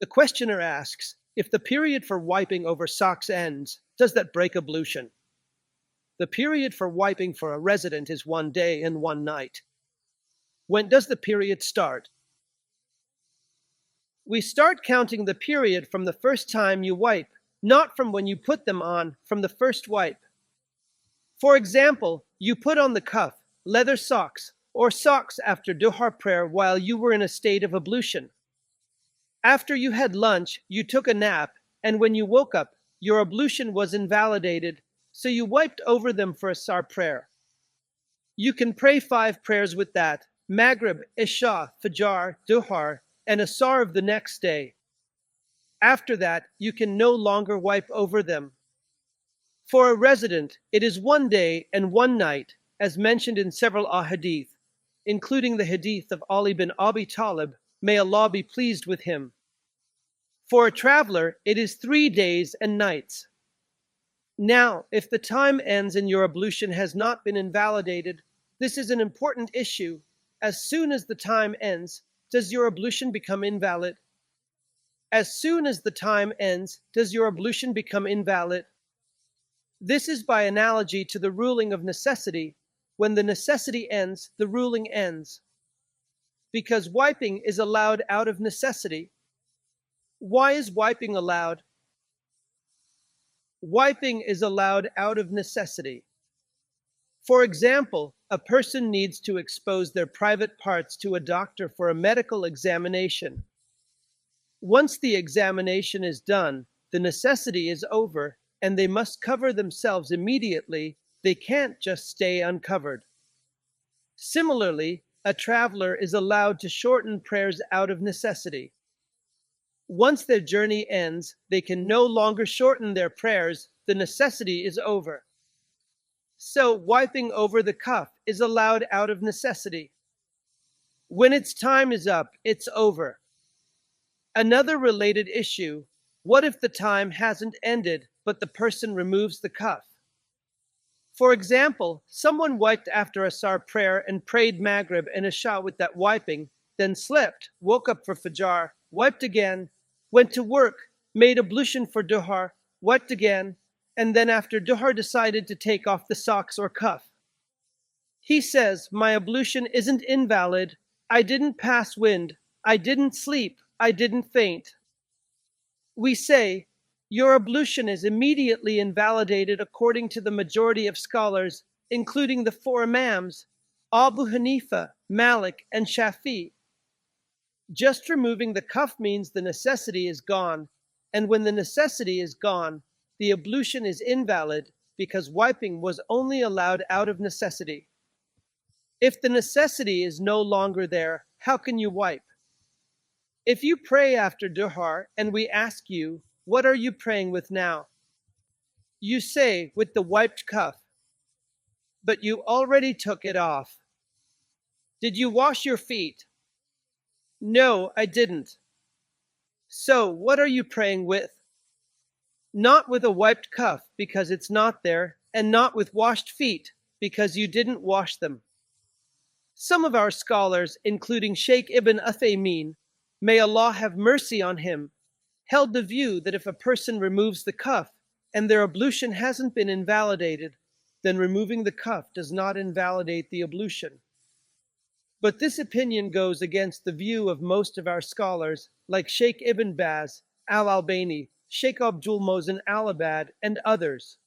The questioner asks, if the period for wiping over socks ends, does that break ablution? The period for wiping for a resident is 1 day and 1 night. When does the period start? We start counting the period from the first time you wipe, not from when you put them on, from the first wipe. For example, you put on the cuff, leather socks, or socks after duha prayer while you were in a state of ablution. After you had lunch, you took a nap, and when you woke up, your ablution was invalidated, so you wiped over them for asar prayer. You can pray 5 prayers with that: Maghrib, Isha, Fajr, Duhar, and asar of the next day. After that, you can no longer wipe over them. For a resident, it is 1 day and 1 night, as mentioned in several ahadith, including the hadith of Ali bin Abi Talib, may Allah be pleased with him. For a traveler, it is 3 days and nights. Now, if the time ends and your ablution has not been invalidated, this is an important issue. As soon as the time ends, does your ablution become invalid? As soon as the time ends, does your ablution become invalid? This is by analogy to the ruling of necessity. When the necessity ends, the ruling ends. Because wiping is allowed out of necessity. Why is wiping allowed? Wiping is allowed out of necessity. For example, a person needs to expose their private parts to a doctor for a medical examination. Once the examination is done, the necessity is over, and they must cover themselves immediately. They can't just stay uncovered. Similarly, a traveler is allowed to shorten prayers out of necessity. Once their journey ends, they can no longer shorten their prayers. The necessity is over. So, wiping over the cuff is allowed out of necessity. When its time is up, it's over. Another related issue: what if the time hasn't ended, but the person removes the cuff? For example, someone wiped after asar prayer and prayed Maghrib and Isha with that wiping, then slept, woke up for Fajr, wiped again, went to work, made ablution for Duhar, wiped again, and then after Duhar decided to take off the socks or cuff. He says, my ablution isn't invalid, I didn't pass wind, I didn't sleep, I didn't faint. We say, your ablution is immediately invalidated according to the majority of scholars, including the 4 Imams, Abu Hanifa, Malik, and Shafi. Just removing the cuff means the necessity is gone, and when the necessity is gone, the ablution is invalid because wiping was only allowed out of necessity. If the necessity is no longer there, how can you wipe? If you pray after Duhar and we ask you, what are you praying with now? You say, with the wiped cuff. But you already took it off. Did you wash your feet? No, I didn't. So, what are you praying with? Not with a wiped cuff, because it's not there, and not with washed feet, because you didn't wash them. Some of our scholars, including Shaikh ibn Uthaymin, may Allah have mercy on him, held the view that if a person removes the cuff and their ablution hasn't been invalidated, then removing the cuff does not invalidate the ablution. But this opinion goes against the view of most of our scholars, like Sheikh Ibn Baz, Al-Albani, Sheikh Abdul Mohsen Al-Abad, and others.